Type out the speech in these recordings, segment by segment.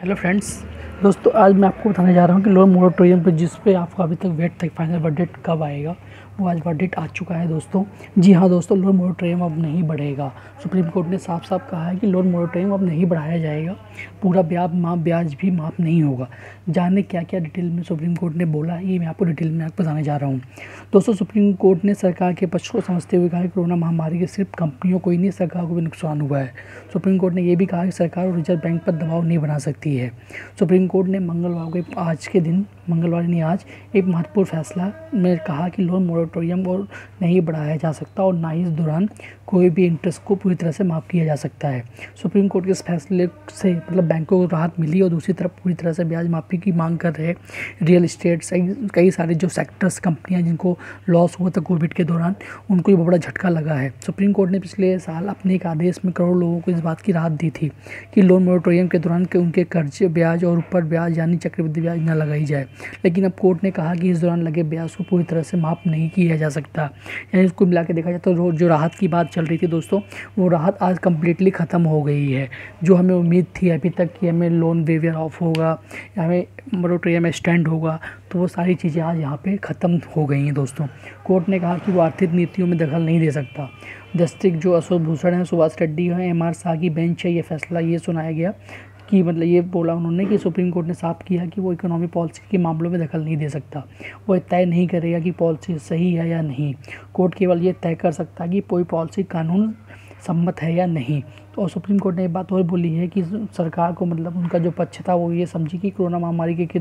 Hello friends, दोस्तों आज मैं आपको बताने जा रहा हूँ कि लोन मोरेटोरियम पर जिस पे आपका अभी तक वेट था फाइनल वर्डिक्ट कब आएगा। वो आज वर्डिक्ट आ चुका है दोस्तों। जी हाँ दोस्तों, लोन मोरेटोरियम अब नहीं बढ़ेगा। सुप्रीम कोर्ट ने साफ साफ कहा है कि लोन मोरेटोरियम अब नहीं बढ़ाया जाएगा। पूरा ब्याज भी माफ़ नहीं होगा। जाने क्या क्या डिटेल में सुप्रीम कोर्ट ने बोला है, ये मैं आपको डिटेल में आपको बताने जा रहा हूँ। दोस्तों, सुप्रीम कोर्ट ने सरकार के पक्ष को समझते हुए कहा कि कोरोना महामारी के सिर्फ कंपनियों को ही नहीं, सरकार को भी नुकसान हुआ है। सुप्रीम कोर्ट ने यह भी कहा कि सरकार और रिजर्व बैंक पर दबाव नहीं बना सकती है। सुप्रीम कोर्ट ने आज एक महत्वपूर्ण फैसला में कहा कि लोन मोरेटोरियम और नहीं बढ़ाया जा सकता और ना ही इस दौरान कोई भी इंटरेस्ट को पूरी तरह से माफ़ किया जा सकता है। सुप्रीम कोर्ट के इस फैसले से मतलब बैंकों को राहत मिली और दूसरी तरफ पूरी तरह से ब्याज माफ़ी की मांग कर रहे रियल इस्टेट कई सारे जो सेक्टर्स कंपनियां जिनको लॉस हुआ था कोविड के दौरान, उनको ये बड़ा झटका लगा है। सुप्रीम कोर्ट ने पिछले साल अपने एक आदेश में करोड़ों लोगों को इस बात की राहत दी थी कि लोन मोरेटोरियम के दौरान उनके कर्ज ब्याज और ऊपर ब्याज यानी चक्रवृद्धि ब्याज न लगाई जाए। लेकिन अब कोर्ट ने कहा कि इस दौरान लगे ब्याज को पूरी तरह से माफ़ नहीं किया जा सकता। यानी इसको मिला के देखा जाए तो जो राहत की बात चल रही थी दोस्तों, वो राहत आज कम्प्लीटली ख़त्म हो गई है। जो हमें उम्मीद थी अभी तक कि हमें लोन वेवियर ऑफ होगा या हमें मोरेटोरियम एक्सटेंड होगा, तो वो सारी चीज़ें आज यहाँ पे ख़त्म हो गई हैं दोस्तों। कोर्ट ने कहा कि वो आर्थिक नीतियों में दखल नहीं दे सकता। जस्टिस जो अशोक भूषण है, सुभाष रेड्डी है, एम.आर. शाह की बेंच है, ये फैसला ये सुनाया गया कि मतलब ये बोला उन्होंने कि सुप्रीम कोर्ट ने साफ किया कि वो इकोनॉमी पॉलिसी के मामलों में दखल नहीं दे सकता। वो तय नहीं करेगा कि पॉलिसी सही है या नहीं। कोर्ट केवल ये तय कर सकता है कि कोई पॉलिसी कानून सम्मत है या नहीं। तो सुप्रीम कोर्ट ने एक बात और बोली है कि सरकार को मतलब उनका जो पक्ष था वो ये समझी कि कोरोना महामारी के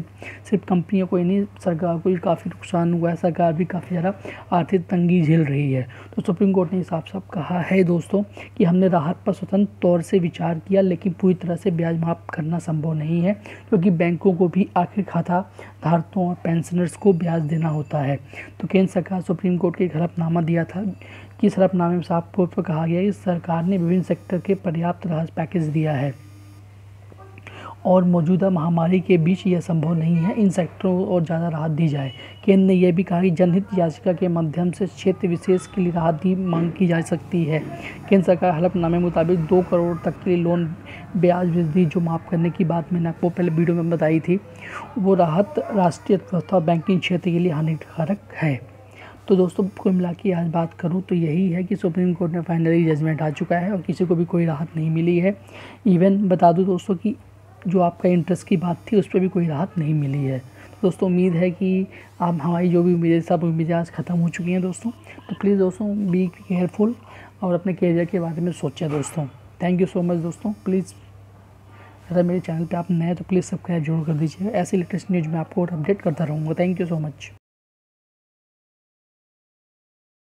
सिर्फ कंपनियों को ही नहीं, सरकार को भी काफ़ी नुकसान हुआ है। सरकार भी काफ़ी ज़्यादा आर्थिक तंगी झेल रही है। तो सुप्रीम कोर्ट ने साफ साफ कहा है दोस्तों कि हमने राहत पर स्वतंत्र तौर से विचार किया, लेकिन पूरी तरह से ब्याज माफ़ करना संभव नहीं है, क्योंकि बैंकों को भी आखिर खाता धारकों और पेंशनर्स को ब्याज देना होता है। तो केंद्र सरकार सुप्रीम कोर्ट के एक हलफनामा दिया था कि इस हलफनामे में साफ तौर पर कहा गया कि सरकार ने विभिन्न सेक्टर के पर्याप्त राहत पैकेज दिया है और मौजूदा महामारी के बीच यह संभव नहीं है इन सेक्टरों को और ज़्यादा राहत दी जाए। केंद्र ने यह भी कहा कि जनहित याचिका के माध्यम से क्षेत्र विशेष के लिए राहत की मांग की जा सकती है। केंद्र सरकार हलफनामे के मुताबिक 2 करोड़ तक के लिए लोन ब्याज वृद्धि जो माफ़ करने की बात मैंने आपको पहले वीडियो में बताई थी, वो राहत राष्ट्रीय अर्थव्यवस्था और बैंकिंग क्षेत्र के लिए हानिकारक है। तो दोस्तों, कुल मिला के आज बात करूँ तो यही है कि सुप्रीम कोर्ट में फाइनली जजमेंट आ चुका है और किसी को भी कोई राहत नहीं मिली है। इवन बता दूं दोस्तों कि जो आपका इंटरेस्ट की बात थी उस पर भी कोई राहत नहीं मिली है। तो दोस्तों, उम्मीद है कि आप हमारी जो भी उम्मीदें सब उम्मीदें आज ख़त्म हो चुकी हैं दोस्तों। तो प्लीज़ दोस्तों बी केयरफुल और अपने करियर के बारे में सोचें दोस्तों। थैंक यू सो मच दोस्तों। प्लीज़ अगर मेरे चैनल पर आप नए तो प्लीज़ सब्सक्राइब जरूर कर दीजिए। ऐसे लेटेस्ट न्यूज़ मैं आपको अपडेट करता रहूँगा। Thank you so much.